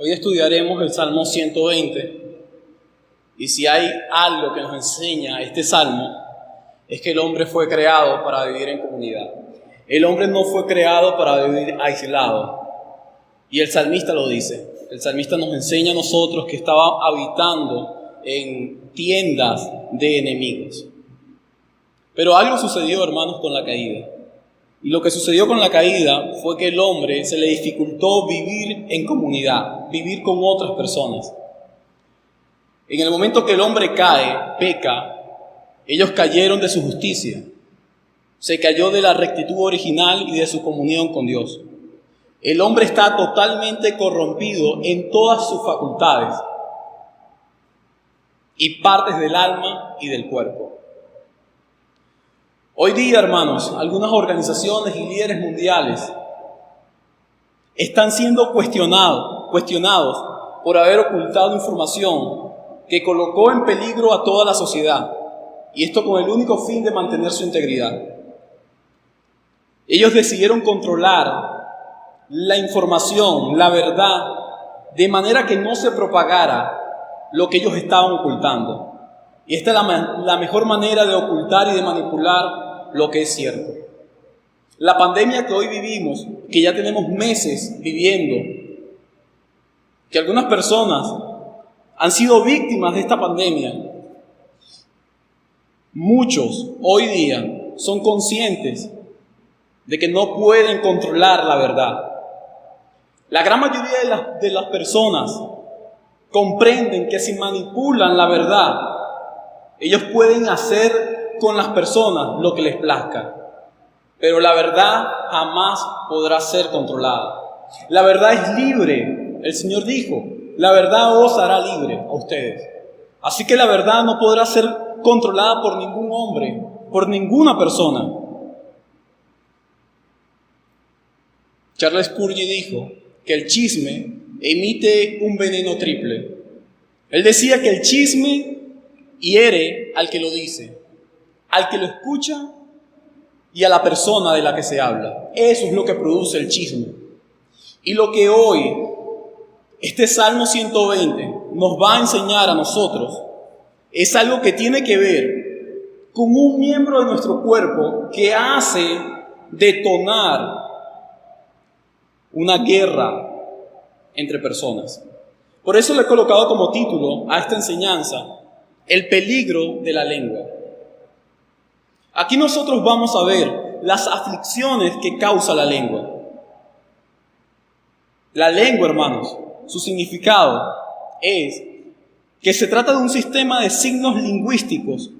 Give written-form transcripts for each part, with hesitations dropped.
Hoy estudiaremos el Salmo 120 y si hay algo que nos enseña este Salmo es que el hombre fue creado para vivir en comunidad. El hombre no fue creado para vivir aislado y el salmista lo dice. El salmista nos enseña a nosotros que estaba habitando en tiendas de enemigos. Pero algo sucedió, hermanos, con la caída. Y lo que sucedió con la caída fue que el hombre se le dificultó vivir en comunidad, vivir con otras personas. En el momento que el hombre cae, peca, ellos cayeron de su justicia. Se cayó de la rectitud original y de su comunión con Dios. El hombre está totalmente corrompido en todas sus facultades y partes del alma y del cuerpo. Hoy día, hermanos, algunas organizaciones y líderes mundiales están siendo cuestionados por haber ocultado información que colocó en peligro a toda la sociedad, y esto con el único fin de mantener su integridad. Ellos decidieron controlar la información, la verdad, de manera que no se propagara lo que ellos estaban ocultando. Y esta es la mejor manera de ocultar y de manipular lo que es cierto. La pandemia que hoy vivimos, que ya tenemos meses viviendo, que algunas personas han sido víctimas de esta pandemia, muchos hoy día son conscientes de que no pueden controlar la verdad. La gran mayoría de las personas comprenden que si manipulan la verdad, ellos pueden hacer con las personas lo que les plazca. Pero la verdad jamás podrá ser controlada. La verdad es libre. El Señor dijo, la verdad os hará libre a ustedes. Así que la verdad no podrá ser controlada por ningún hombre, por ninguna persona. Charles Spurgeon dijo que el chisme emite un veneno triple. Él decía que el chisme hiere al que lo dice, al que lo escucha y a la persona de la que se habla. Eso es lo que produce el chisme. Y lo que hoy este Salmo 120 nos va a enseñar a nosotros es algo que tiene que ver con un miembro de nuestro cuerpo que hace detonar una guerra entre personas. Por eso le he colocado como título a esta enseñanza: el peligro de la lengua. Aquí nosotros vamos a ver las aflicciones que causa la lengua. La lengua, hermanos, su significado es que se trata de un sistema de signos lingüísticos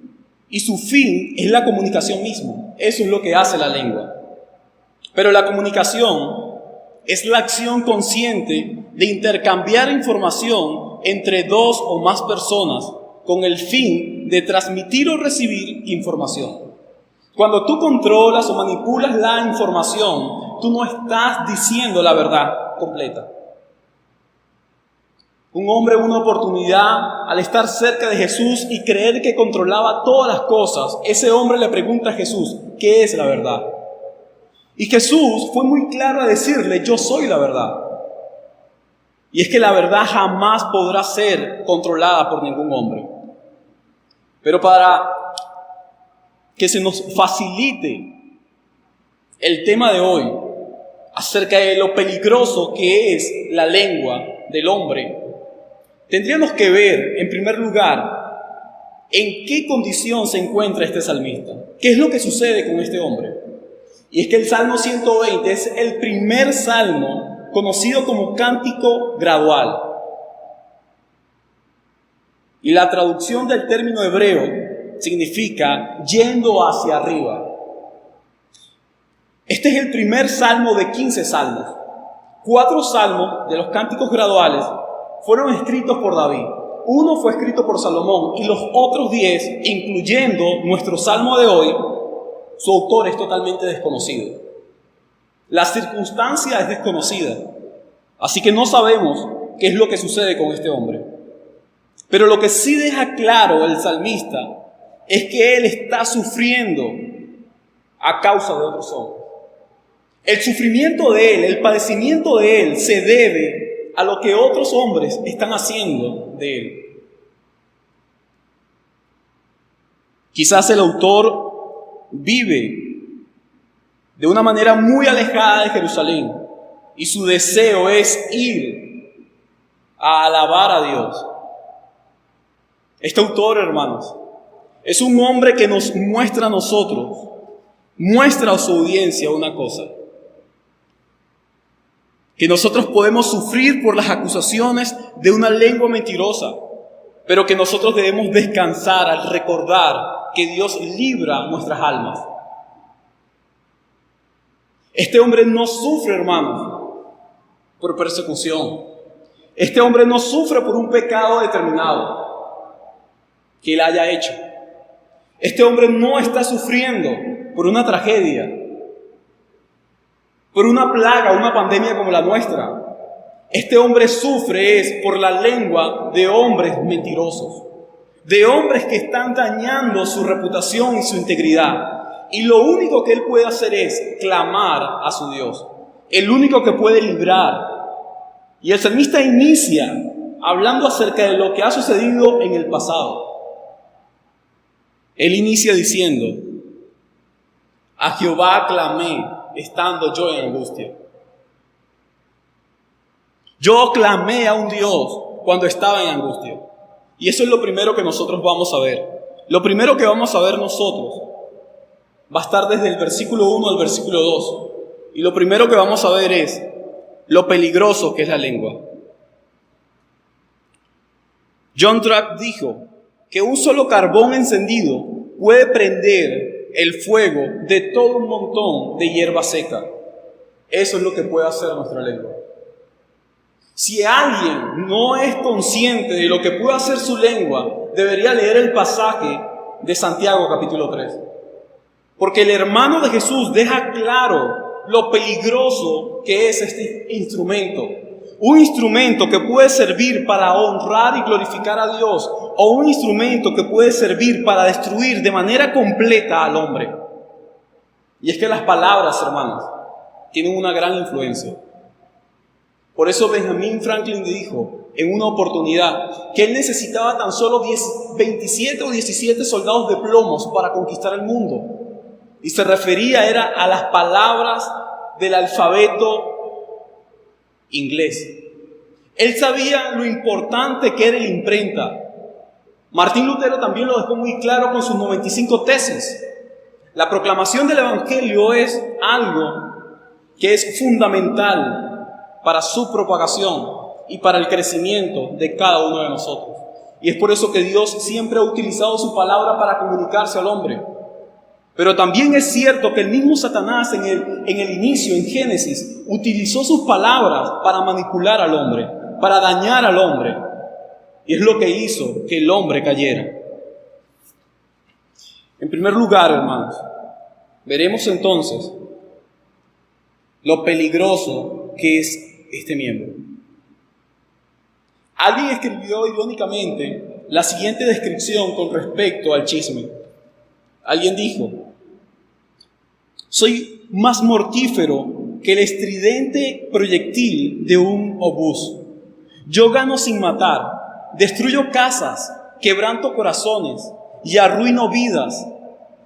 y su fin es la comunicación misma. Eso es lo que hace la lengua. Pero la comunicación es la acción consciente de intercambiar información entre dos o más personas con el fin de transmitir o recibir información. Cuando tú controlas o manipulas la información, tú no estás diciendo la verdad completa. Un hombre, una oportunidad, al estar cerca de Jesús y creer que controlaba todas las cosas, ese hombre le pregunta a Jesús, ¿qué es la verdad? Y Jesús fue muy claro a decirle, yo soy la verdad. Y es que la verdad jamás podrá ser controlada por ningún hombre. Pero para que se nos facilite el tema de hoy acerca de lo peligroso que es la lengua del hombre, tendríamos que ver, en primer lugar, en qué condición se encuentra este salmista. ¿Qué es lo que sucede con este hombre? Y es que el Salmo 120 es el primer salmo conocido como cántico gradual. Y la traducción del término hebreo significa yendo hacia arriba. Este es el primer salmo de 15 salmos. 4 salmos de los cánticos graduales fueron escritos por David. 1 fue escrito por Salomón y los otros 10, incluyendo nuestro salmo de hoy, su autor es totalmente desconocido. La circunstancia es desconocida. Así que no sabemos qué es lo que sucede con este hombre. Pero lo que sí deja claro el salmista es que él está sufriendo a causa de otros hombres. El sufrimiento de él, el padecimiento de él se debe a lo que otros hombres están haciendo de él. Quizás el autor vive de una manera muy alejada de Jerusalén y su deseo es ir a alabar a Dios. Este autor, hermanos, es un hombre que nos muestra a nosotros, muestra a su audiencia una cosa: que nosotros podemos sufrir por las acusaciones de una lengua mentirosa, pero que nosotros debemos descansar al recordar que Dios libra nuestras almas. Este hombre no sufre, hermanos, por persecución. Este hombre no sufre por un pecado determinado que él haya hecho. Este hombre no está sufriendo por una tragedia, por una plaga, una pandemia como la nuestra. Este hombre sufre es por la lengua de hombres mentirosos, de hombres que están dañando su reputación y su integridad. Y lo único que él puede hacer es clamar a su Dios, el único que puede librar. Y el salmista inicia hablando acerca de lo que ha sucedido en el pasado. Él inicia diciendo: a Jehová clamé estando yo en angustia. Yo clamé a un Dios cuando estaba en angustia. Y eso es lo primero que nosotros vamos a ver. Lo primero que vamos a ver nosotros va a estar desde el versículo 1 al versículo 2. Y lo primero que vamos a ver es lo peligroso que es la lengua. John Trapp dijo que un solo carbón encendido puede prender el fuego de todo un montón de hierba seca. Eso es lo que puede hacer nuestra lengua. Si alguien no es consciente de lo que puede hacer su lengua, debería leer el pasaje de Santiago capítulo 3. Porque el hermano de Jesús deja claro lo peligroso que es este instrumento. Un instrumento que puede servir para honrar y glorificar a Dios, o un instrumento que puede servir para destruir de manera completa al hombre. Y es que las palabras, hermanos, tienen una gran influencia. Por eso Benjamin Franklin dijo en una oportunidad que él necesitaba tan solo 27 o 17 soldados de plomos para conquistar el mundo. Y se refería a las palabras del alfabeto inglés. Él sabía lo importante que era la imprenta. Martín Lutero también lo dejó muy claro con sus 95 tesis. La proclamación del Evangelio es algo que es fundamental para su propagación y para el crecimiento de cada uno de nosotros. Y es por eso que Dios siempre ha utilizado su palabra para comunicarse al hombre. Pero también es cierto que el mismo Satanás en el inicio, en Génesis, utilizó sus palabras para manipular al hombre, para dañar al hombre. Y es lo que hizo que el hombre cayera. En primer lugar, hermanos, veremos entonces lo peligroso que es este miembro. Alguien escribió irónicamente la siguiente descripción con respecto al chisme. Alguien dijo: soy más mortífero que el estridente proyectil de un obús. Yo gano sin matar, destruyo casas, quebranto corazones y arruino vidas.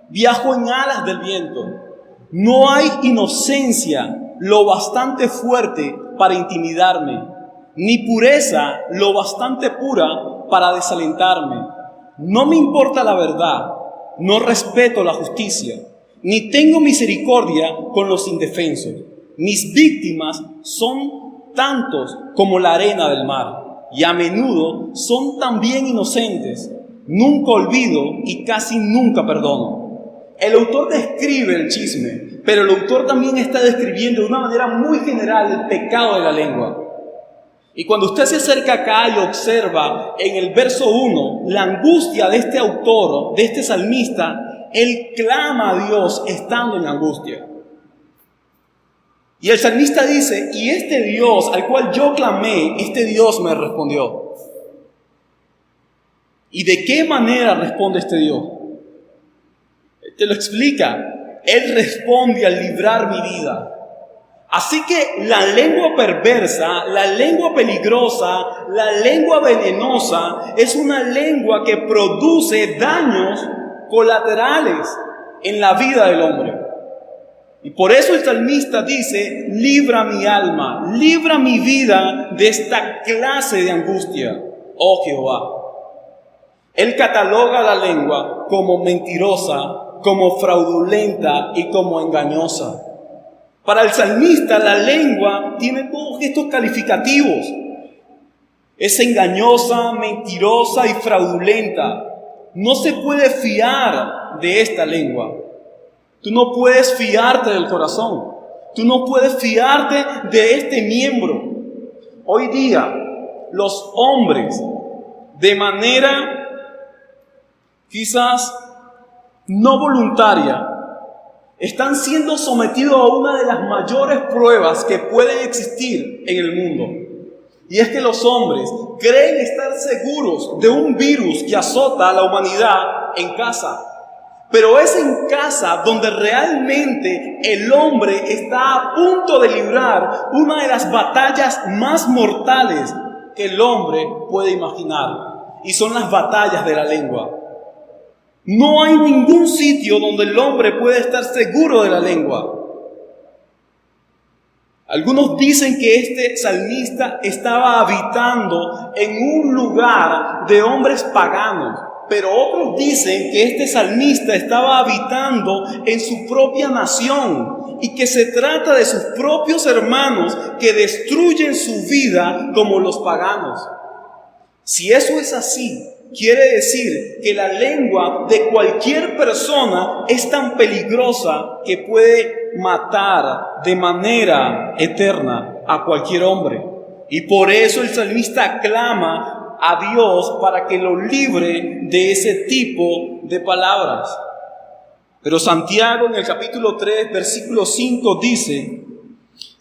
Viajo en alas del viento. No hay inocencia lo bastante fuerte para intimidarme, ni pureza lo bastante pura para desalentarme. No me importa la verdad, no respeto la justicia, ni tengo misericordia con los indefensos. Mis víctimas son tantos como la arena del mar, y a menudo son también inocentes. Nunca olvido y casi nunca perdono. El autor describe el chisme, pero el autor también está describiendo de una manera muy general el pecado de la lengua. Y cuando usted se acerca acá y observa en el verso 1 la angustia de este autor, de este salmista, él clama a Dios estando en angustia. Y el salmista dice: y este Dios al cual yo clamé, este Dios me respondió. ¿Y de qué manera responde este Dios? Te lo explica. Él responde al librar mi vida, Así que la lengua perversa, la lengua peligrosa, la lengua venenosa es una lengua que produce daños colaterales en la vida del hombre. Y por eso el salmista dice: libra mi alma, libra mi vida de esta clase de angustia, oh Jehová. Él cataloga la lengua como mentirosa, como fraudulenta y como engañosa. Para el salmista, la lengua tiene todos estos calificativos. Es engañosa, mentirosa y fraudulenta. No se puede fiar de esta lengua. Tú no puedes fiarte del corazón. Tú no puedes fiarte de este miembro. Hoy día, los hombres, de manera quizás no voluntaria, están siendo sometidos a una de las mayores pruebas que pueden existir en el mundo. Y es que los hombres creen estar seguros de un virus que azota a la humanidad en casa. Pero es en casa donde realmente el hombre está a punto de librar una de las batallas más mortales que el hombre puede imaginar. Y son las batallas de la lengua. No hay ningún sitio donde el hombre puede estar seguro de la lengua. Algunos dicen que este salmista estaba habitando en un lugar de hombres paganos, pero otros dicen que este salmista estaba habitando en su propia nación y que se trata de sus propios hermanos que destruyen su vida como los paganos. Si eso es así, quiere decir que la lengua de cualquier persona es tan peligrosa que puede matar de manera eterna a cualquier hombre. Y por eso el salmista clama a Dios para que lo libre de ese tipo de palabras. Pero Santiago en el capítulo 3, versículo 5 dice: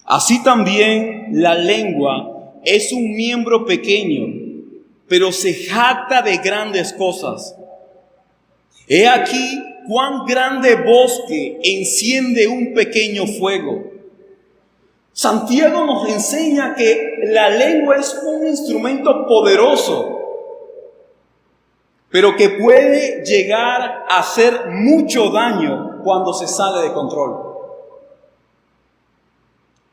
así también la lengua es un miembro pequeño, pero se jacta de grandes cosas. He aquí cuán grande bosque enciende un pequeño fuego. Santiago nos enseña que la lengua es un instrumento poderoso, pero que puede llegar a hacer mucho daño cuando se sale de control.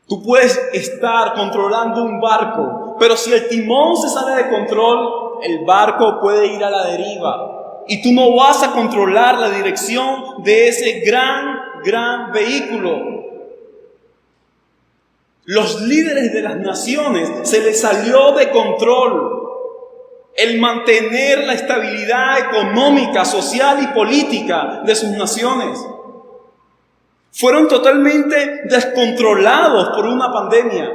Tú puedes estar controlando un barco, pero si el timón se sale de control, el barco puede ir a la deriva. Y tú no vas a controlar la dirección de ese gran vehículo. Los líderes de las naciones se les salió de control el mantener la estabilidad económica, social y política de sus naciones. Fueron totalmente descontrolados por una pandemia.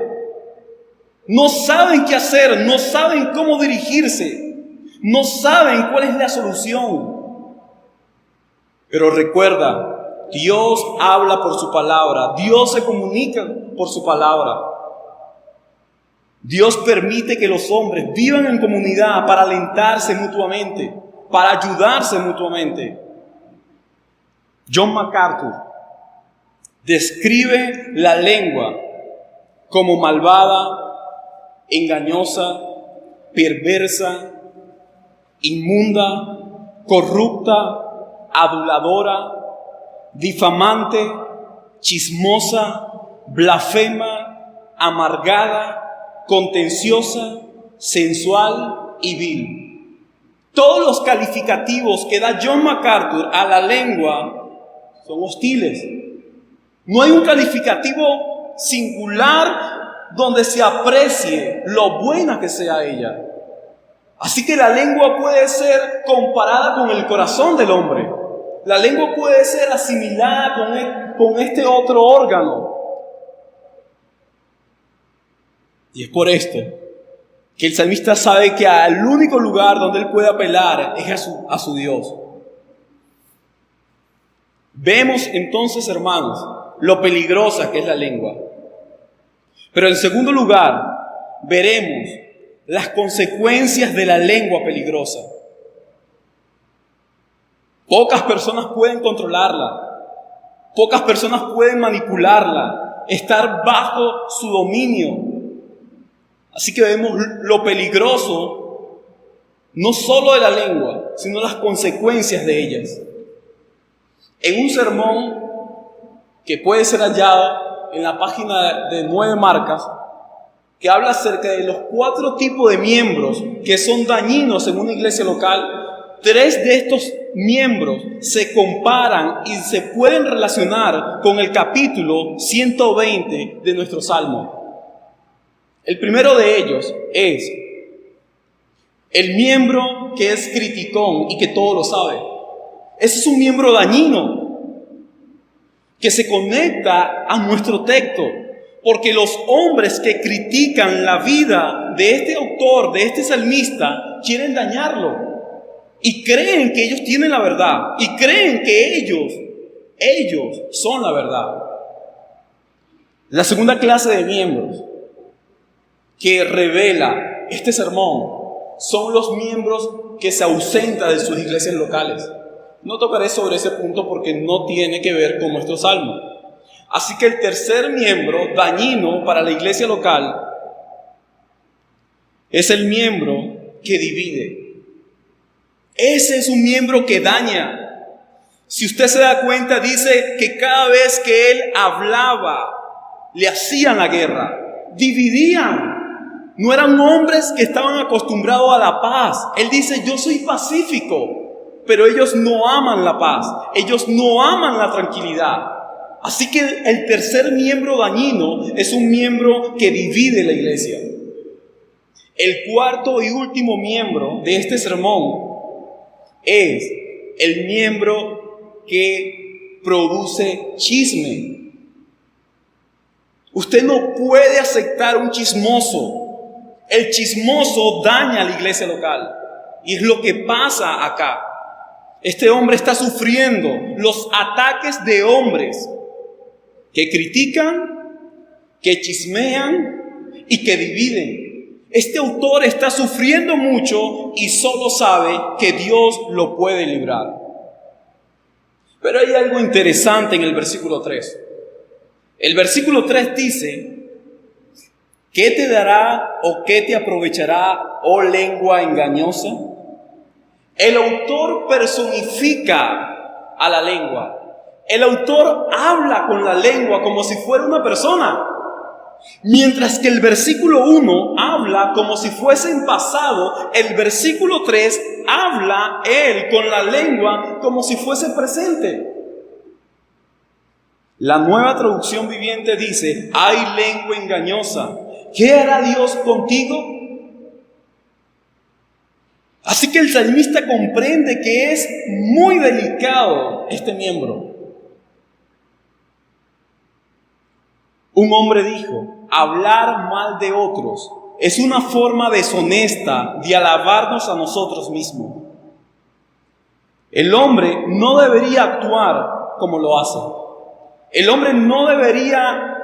No saben qué hacer, no saben cómo dirigirse, no saben cuál es la solución. Pero recuerda, Dios habla por su palabra, Dios se comunica por su palabra. Dios permite que los hombres vivan en comunidad para alentarse mutuamente, para ayudarse mutuamente. John MacArthur describe la lengua como malvada, engañosa, perversa, inmunda, corrupta, aduladora, difamante, chismosa, blasfema, amargada, contenciosa, sensual y vil. Todos los calificativos que da John MacArthur a la lengua son hostiles. No hay un calificativo singular donde se aprecie lo buena que sea ella. Así que la lengua puede ser comparada con el corazón del hombre. La lengua puede ser asimilada con este otro órgano. Y es por esto que el salmista sabe que al único lugar donde él puede apelar es a su Dios. Vemos entonces, hermanos, lo peligrosa que es la lengua. Pero en segundo lugar, veremos las consecuencias de la lengua peligrosa. Pocas personas pueden controlarla. Pocas personas pueden manipularla. estar bajo su dominio. Así que vemos lo peligroso, no solo de la lengua, sino las consecuencias de ellas. En un sermón que puede ser hallado en la página de 9 Marcas, que habla acerca de los 4 tipos de miembros que son dañinos en una iglesia local, 3 de estos miembros se comparan y se pueden relacionar con el capítulo 120 de nuestro Salmo. El primero de ellos es el miembro que es criticón y que todo lo sabe. Ese es un miembro dañino que se conecta a nuestro texto, porque los hombres que critican la vida de este autor, de este salmista, quieren dañarlo y creen que ellos tienen la verdad y creen que ellos son la verdad. La segunda clase de miembros que revela este sermón son los miembros que se ausentan de sus iglesias locales. No tocaré sobre ese punto porque no tiene que ver con nuestro salmo. Así que el tercer miembro dañino para la iglesia local es el miembro que divide. Ese es un miembro que daña. Si usted se da cuenta, dice que cada vez que él hablaba, le hacían la guerra, dividían. No eran hombres que estaban acostumbrados a la paz. Él dice, yo soy pacífico, pero ellos no aman la paz. Ellos no aman la tranquilidad. Así que el tercer miembro dañino es un miembro que divide la iglesia. El cuarto y último miembro de este sermón es el miembro que produce chisme. Usted no puede aceptar un chismoso. El chismoso daña a la iglesia local. Y es lo que pasa acá. Este hombre está sufriendo los ataques de hombres que critican, que chismean y que dividen. Este autor está sufriendo mucho y solo sabe que Dios lo puede librar. Pero hay algo interesante en el versículo 3. El versículo 3 dice: ¿qué te dará o qué te aprovechará, oh lengua engañosa? El autor personifica a la lengua. El autor habla con la lengua como si fuera una persona. Mientras que el versículo 1 habla como si fuese en pasado, el versículo 3 habla él con la lengua como si fuese presente. La Nueva Traducción Viviente dice: ¡ay, lengua engañosa! ¿Qué hará Dios contigo? Así que el salmista comprende que es muy delicado este miembro. Un hombre dijo: hablar mal de otros es una forma deshonesta de alabarnos a nosotros mismos. El hombre no debería actuar como lo hace. El hombre no debería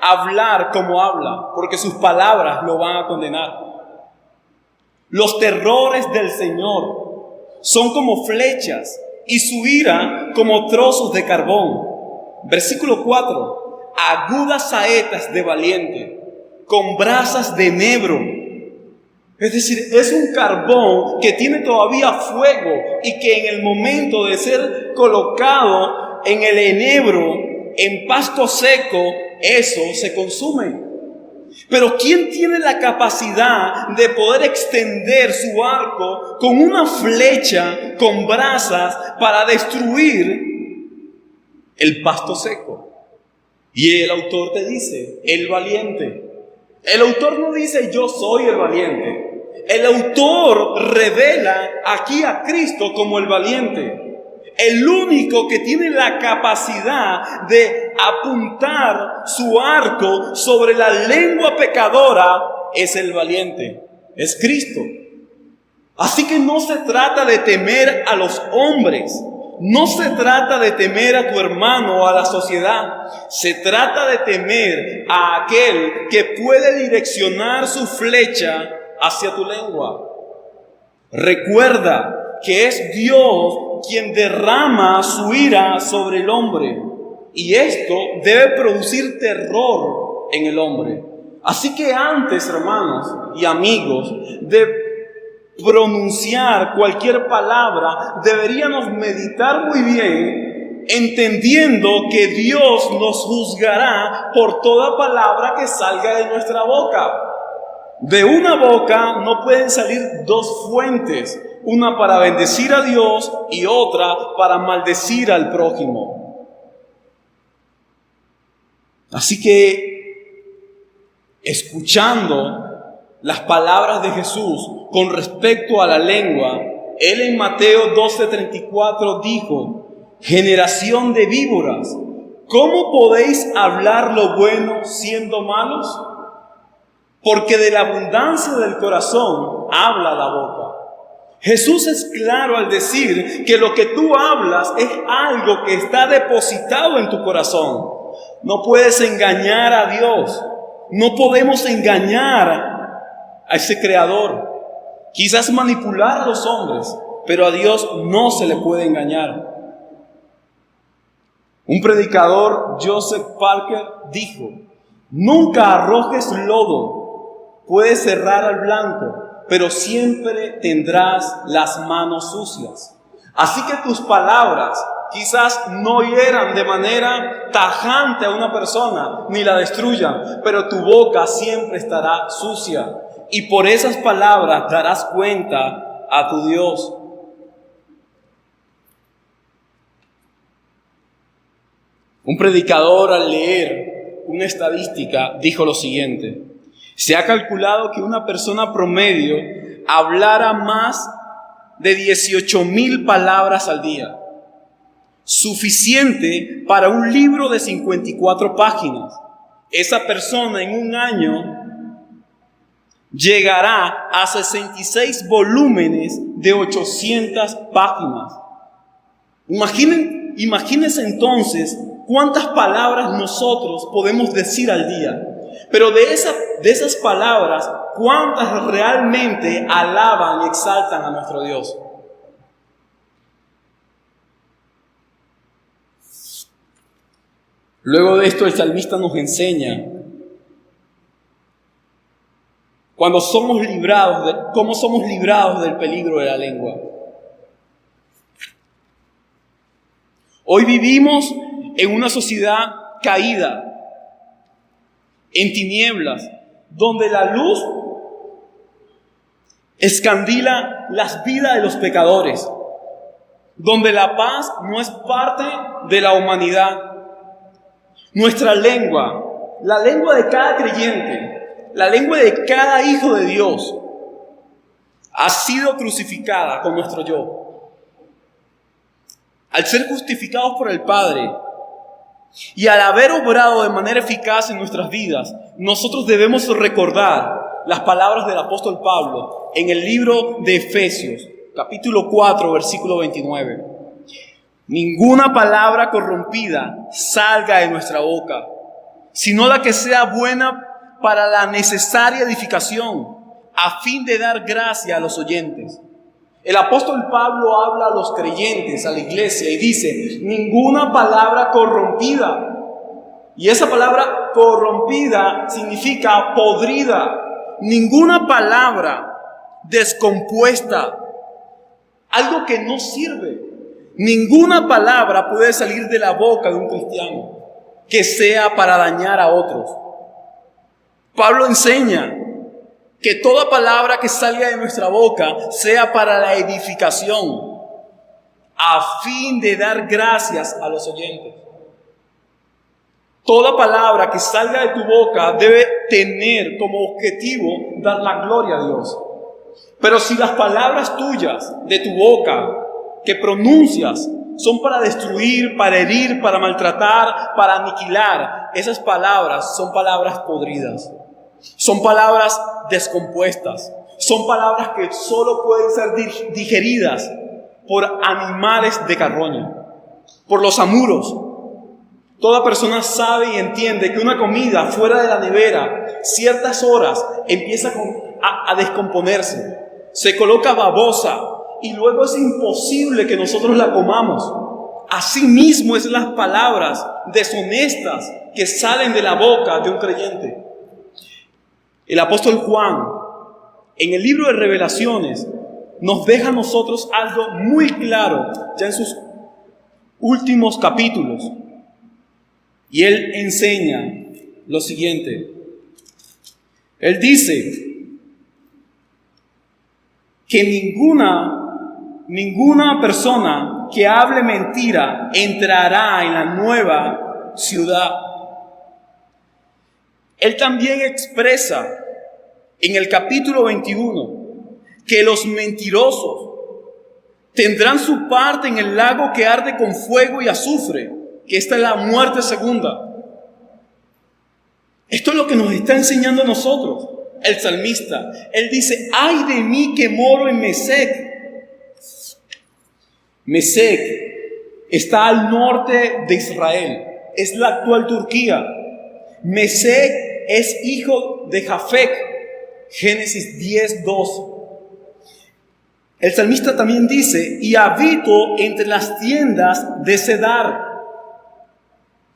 hablar como habla, porque sus palabras lo van a condenar. Los terrores del Señor son como flechas y su ira como trozos de carbón. Versículo 4: agudas saetas de valiente, con brasas de enebro. Es decir, es un carbón que tiene todavía fuego y que en el momento de ser colocado en el enebro, en pasto seco, eso se consume. Pero ¿quién tiene la capacidad de poder extender su arco con una flecha con brasas para destruir el pasto seco? Y el autor te dice: el valiente. El autor no dice: yo soy el valiente. El autor revela aquí a Cristo como el valiente. El único que tiene la capacidad de apuntar su arco sobre la lengua pecadora es el valiente, es Cristo. Así que no se trata de temer a los hombres, no se trata de temer a tu hermano o a la sociedad, se trata de temer a aquel que puede direccionar su flecha hacia tu lengua. Recuerda que es Dios quien derrama su ira sobre el hombre. y esto debe producir terror en el hombre. Así que antes, hermanos y amigos, de pronunciar cualquier palabra, deberíamos meditar muy bien, entendiendo que Dios nos juzgará por toda palabra que salga de nuestra boca. De una boca no pueden salir dos fuentes, una para bendecir a Dios y otra para maldecir al prójimo. Así que, escuchando las palabras de Jesús con respecto a la lengua, Él en Mateo 12:34 dijo: generación de víboras, ¿cómo podéis hablar lo bueno siendo malos? Porque de la abundancia del corazón habla la boca. Jesús es claro al decir que lo que tú hablas es algo que está depositado en tu corazón. No puedes engañar a Dios. No podemos engañar a ese Creador. Quizás manipular a los hombres, pero a Dios no se le puede engañar. Un predicador, Joseph Parker, dijo: nunca arrojes lodo. Puedes cerrar al blanco, pero siempre tendrás las manos sucias. Así que tus palabras quizás no hieran de manera tajante a una persona, ni la destruyan, pero tu boca siempre estará sucia. Y por esas palabras darás cuenta a tu Dios. Un predicador, al leer una estadística, dijo lo siguiente: se ha calculado que una persona promedio hablara más de 18,000 palabras al día, suficiente para un libro de 54 páginas. Esa persona en un año llegará a 66 volúmenes de 800 páginas. Imagínense entonces cuántas palabras nosotros podemos decir al día. Pero de esas palabras, ¿cuántas realmente alaban y exaltan a nuestro Dios? Luego de esto, el salmista nos enseña cómo somos librados del peligro de la lengua. Hoy vivimos en una sociedad caída, en tinieblas, donde la luz escandila las vidas de los pecadores, donde la paz no es parte de la humanidad. Nuestra lengua, la lengua de cada creyente, la lengua de cada hijo de Dios, ha sido crucificada con nuestro yo. Al ser justificados por el Padre y al haber obrado de manera eficaz en nuestras vidas, nosotros debemos recordar las palabras del apóstol Pablo en el libro de Efesios, capítulo 4, versículo 29. Ninguna palabra corrompida salga de nuestra boca, sino la que sea buena para la necesaria edificación, a fin de dar gracia a los oyentes. El apóstol Pablo habla a los creyentes, a la iglesia, y dice: ninguna palabra corrompida. Y esa palabra corrompida significa podrida. Ninguna palabra descompuesta, algo que no sirve. Ninguna palabra puede salir de la boca de un cristiano que sea para dañar a otros. Pablo enseña que toda palabra que salga de nuestra boca sea para la edificación, a fin de dar gracias a los oyentes. Toda palabra que salga de tu boca debe tener como objetivo dar la gloria a Dios. Pero si las palabras tuyas de tu boca que pronuncias son para destruir, para herir, para maltratar, para aniquilar, esas palabras son palabras podridas. Son palabras descompuestas. Son palabras que solo pueden ser digeridas por animales de carroña, por los amuros. Toda persona sabe y entiende que una comida fuera de la nevera, ciertas horas, empieza a descomponerse. Se coloca babosa y luego es imposible que nosotros la comamos. Asimismo es las palabras deshonestas que salen de la boca de un creyente. El apóstol Juan, en el libro de Revelaciones, nos deja a nosotros algo muy claro, ya en sus últimos capítulos. Y él enseña lo siguiente. Él dice que ninguna persona que hable mentira entrará en la nueva ciudad. Él también expresa en el capítulo 21 que los mentirosos tendrán su parte en el lago que arde con fuego y azufre, que esta es la muerte segunda. Esto es lo que nos está enseñando a nosotros el salmista. Él dice: ay de mí que moro en Mesec. Mesec está al norte de Israel, es la actual Turquía. Mesec es hijo de Jafet, Génesis 10:2. El salmista también dice: y habito entre las tiendas de Cedar.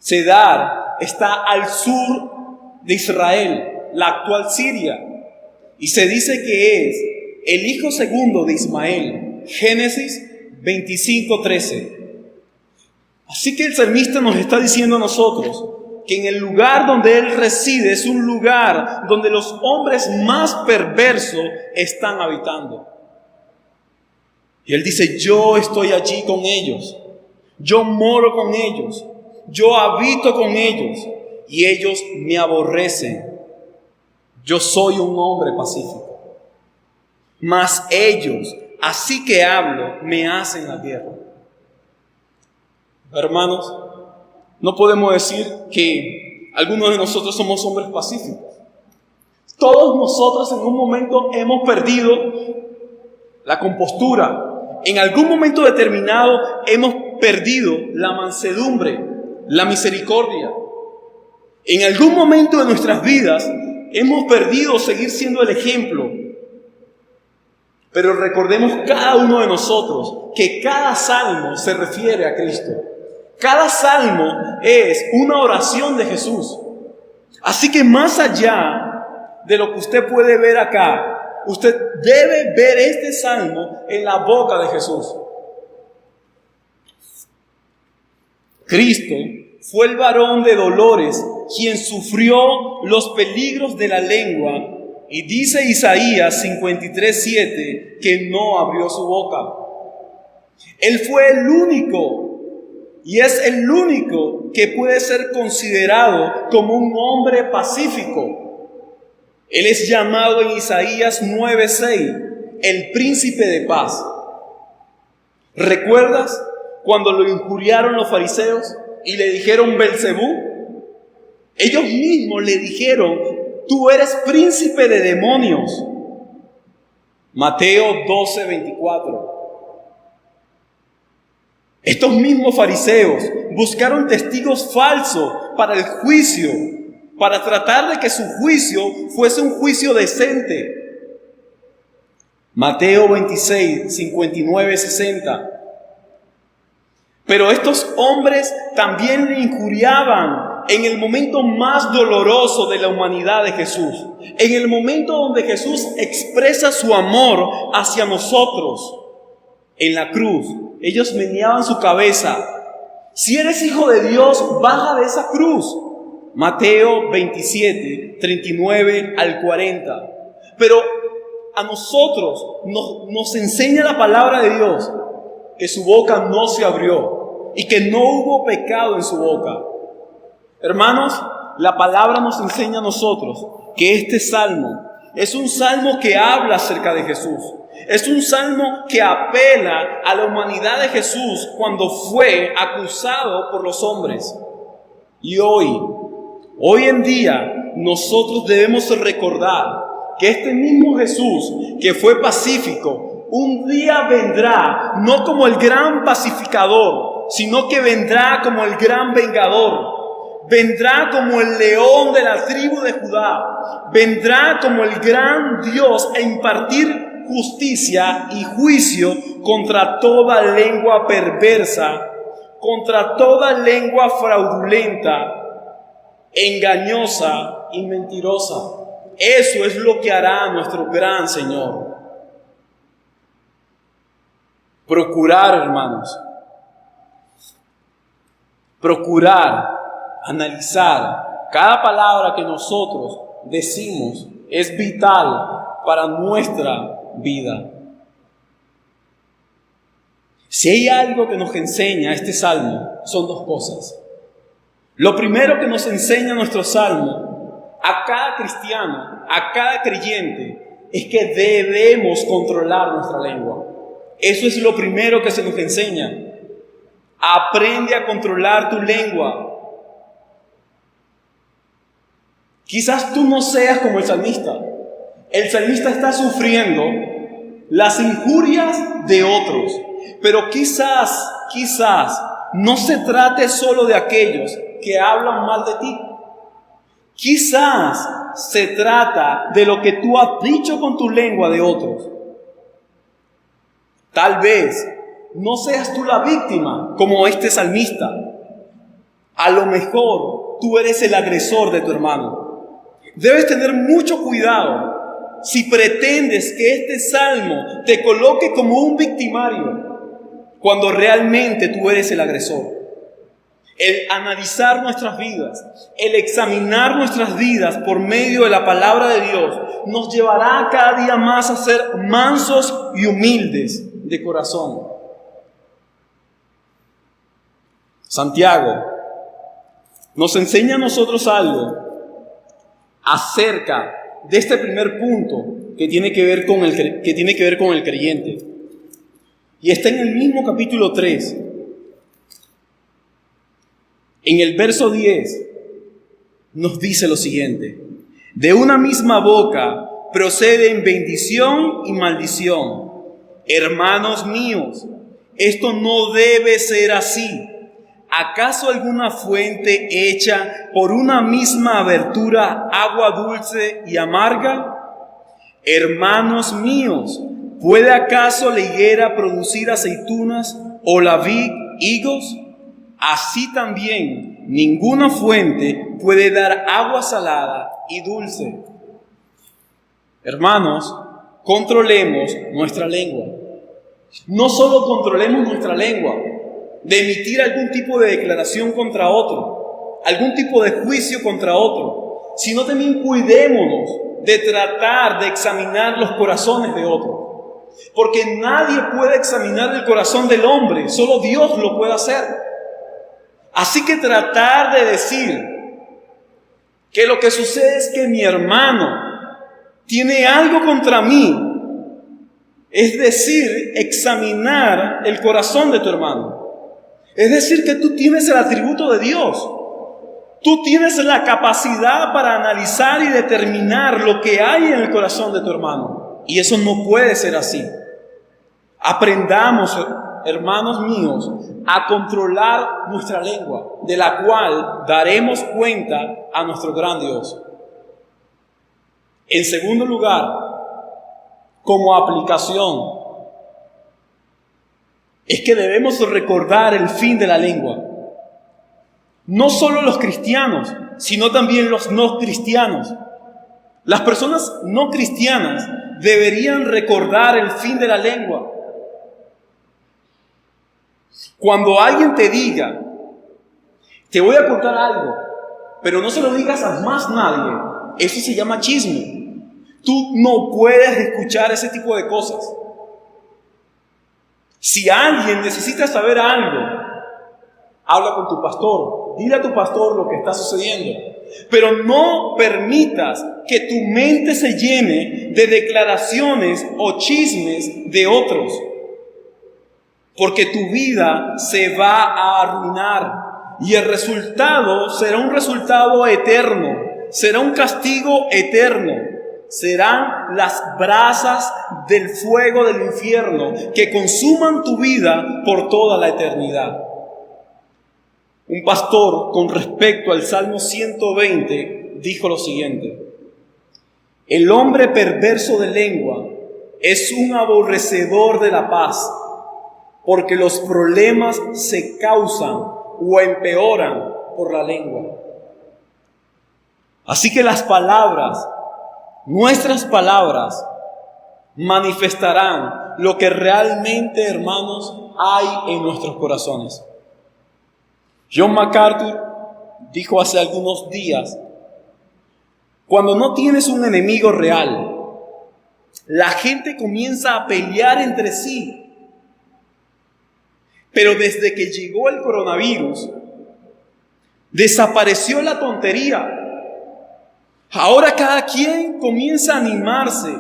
Cedar está al sur de Israel, la actual Siria, y se dice que es el hijo segundo de Ismael, Génesis 25:13. Así que el salmista nos está diciendo a nosotros que en el lugar donde él reside es un lugar donde los hombres más perversos están habitando. Y él dice: yo estoy allí con ellos, yo moro con ellos, yo habito con ellos, y ellos me aborrecen. Yo soy un hombre pacífico, mas ellos, así que hablo, me hacen la guerra. Hermanos, no podemos decir que algunos de nosotros somos hombres pacíficos. Todos nosotros en un momento hemos perdido la compostura. En algún momento determinado hemos perdido la mansedumbre, la misericordia. En algún momento de nuestras vidas hemos perdido seguir siendo el ejemplo. Pero recordemos cada uno de nosotros que cada salmo se refiere a Cristo. Cada salmo es una oración de Jesús. Así que más allá de lo que usted puede ver acá, usted debe ver este salmo en la boca de Jesús. Cristo fue el varón de dolores quien sufrió los peligros de la lengua, y dice Isaías 53:7 que no abrió su boca. Él fue el único y es el único que puede ser considerado como un hombre pacífico. Él es llamado en Isaías 9:6 el príncipe de paz. ¿Recuerdas cuando lo injuriaron los fariseos y le dijeron Belcebú? Ellos mismos le dijeron: tú eres príncipe de demonios. Mateo 12:24. Estos mismos fariseos buscaron testigos falsos para el juicio, para tratar de que su juicio fuese un juicio decente. Mateo 26:59-60. Pero estos hombres también le injuriaban en el momento más doloroso de la humanidad de Jesús, en el momento donde Jesús expresa su amor hacia nosotros en la cruz. Ellos meneaban su cabeza: si eres hijo de Dios, baja de esa cruz. Mateo 27:39-40. Pero a nosotros nos enseña la palabra de Dios que su boca no se abrió y que no hubo pecado en su boca. Hermanos, la palabra nos enseña a nosotros que este salmo es un salmo que habla acerca de Jesús. Es un salmo que apela a la humanidad de Jesús cuando fue acusado por los hombres. Y hoy en día, nosotros debemos recordar que este mismo Jesús que fue pacífico, un día vendrá no como el gran pacificador, sino que vendrá como el gran vengador. Vendrá como el león de la tribu de Judá. Vendrá como el gran Dios a impartir justicia y juicio contra toda lengua perversa, contra toda lengua fraudulenta, engañosa y mentirosa. Eso es lo que hará nuestro gran Señor. Procurar, hermanos, analizar cada palabra que nosotros decimos es vital para nuestra vida. Si hay algo que nos enseña este salmo, son dos cosas. Lo primero que nos enseña nuestro salmo, a cada cristiano, a cada creyente, es que debemos controlar nuestra lengua. Eso es lo primero que se nos enseña. Aprende a controlar tu lengua. Quizás tú no seas como el salmista. El salmista está sufriendo las injurias de otros. Pero quizás no se trate solo de aquellos que hablan mal de ti. Quizás se trata de lo que tú has dicho con tu lengua de otros. Tal vez no seas tú la víctima como este salmista. A lo mejor tú eres el agresor de tu hermano. Debes tener mucho cuidado si pretendes que este salmo te coloque como un victimario, cuando realmente tú eres el agresor. El analizar nuestras vidas, el examinar nuestras vidas por medio de la palabra de Dios, nos llevará cada día más a ser mansos y humildes de corazón. Santiago nos enseña a nosotros algo acerca de este primer punto que tiene que ver con el creyente. Y está en el mismo capítulo 3. En el verso 10 nos dice lo siguiente: de una misma boca proceden bendición y maldición. Hermanos míos, esto no debe ser así. ¿Acaso alguna fuente hecha por una misma abertura agua dulce y amarga? Hermanos míos, ¿puede acaso la higuera producir aceitunas o la vid higos? Así también ninguna fuente puede dar agua salada y dulce. Hermanos, controlemos nuestra lengua. No solo controlemos nuestra lengua de emitir algún tipo de declaración contra otro, algún tipo de juicio contra otro, sino también cuidémonos de tratar de examinar los corazones de otro. Porque nadie puede examinar el corazón del hombre, solo Dios lo puede hacer. Así que tratar de decir que lo que sucede es que mi hermano tiene algo contra mí, es decir, examinar el corazón de tu hermano. Es decir, que tú tienes el atributo de Dios. Tú tienes la capacidad para analizar y determinar lo que hay en el corazón de tu hermano. Y eso no puede ser así. Aprendamos, hermanos míos, a controlar nuestra lengua, de la cual daremos cuenta a nuestro gran Dios. En segundo lugar, como aplicación, es que debemos recordar el fin de la lengua. No solo los cristianos, sino también los no cristianos. Las personas no cristianas deberían recordar el fin de la lengua. Cuando alguien te diga, te voy a contar algo, pero no se lo digas a más nadie, eso se llama chisme. Tú no puedes escuchar ese tipo de cosas. Si alguien necesita saber algo, habla con tu pastor, dile a tu pastor lo que está sucediendo. Pero no permitas que tu mente se llene de declaraciones o chismes de otros, porque tu vida se va a arruinar y el resultado será un resultado eterno, será un castigo eterno. Serán las brasas del fuego del infierno que consuman tu vida por toda la eternidad. Un pastor, con respecto al Salmo 120, dijo lo siguiente: el hombre perverso de lengua es un aborrecedor de la paz, porque los problemas se causan o empeoran por la lengua. Así que las palabras, nuestras palabras, manifestarán lo que realmente, hermanos, hay en nuestros corazones. John MacArthur dijo hace algunos días: cuando no tienes un enemigo real, la gente comienza a pelear entre sí. Pero desde que llegó el coronavirus, desapareció la tontería. Ahora cada quien comienza a animarse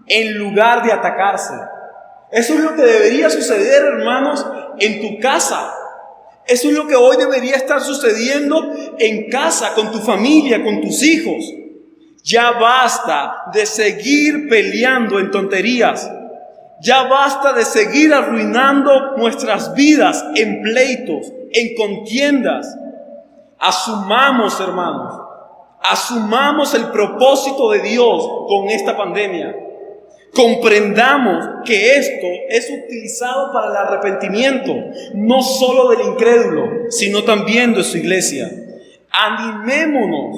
en lugar de atacarse. Eso es lo que debería suceder, hermanos, en tu casa. Eso es lo que hoy debería estar sucediendo en casa, con tu familia, con tus hijos. Ya basta de seguir peleando en tonterías. Ya basta de seguir arruinando nuestras vidas en pleitos, en contiendas. Asumamos, hermanos, asumamos el propósito de Dios con esta pandemia. Comprendamos que esto es utilizado para el arrepentimiento, no solo del incrédulo, sino también de su iglesia. Animémonos,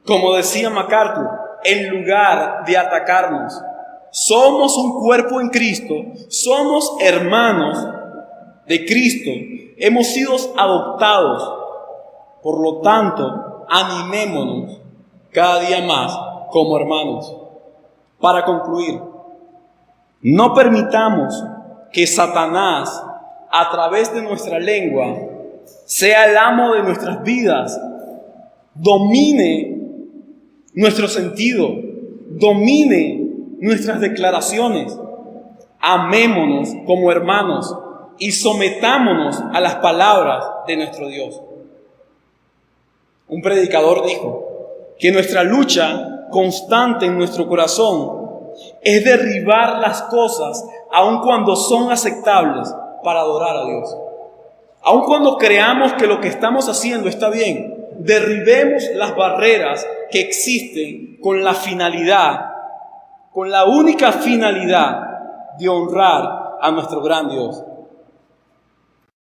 como decía MacArthur, en lugar de atacarnos. Somos un cuerpo en Cristo, somos hermanos de Cristo, hemos sido adoptados. Por lo tanto, animémonos cada día más como hermanos. Para concluir, no permitamos que Satanás, a través de nuestra lengua, sea el amo de nuestras vidas, domine nuestro sentido, domine nuestras declaraciones. Amémonos como hermanos y sometámonos a las palabras de nuestro Dios. Un predicador dijo que nuestra lucha constante en nuestro corazón es derribar las cosas aun cuando son aceptables para adorar a Dios. Aun cuando creamos que lo que estamos haciendo está bien, derribemos las barreras que existen con la finalidad, con la única finalidad de honrar a nuestro gran Dios.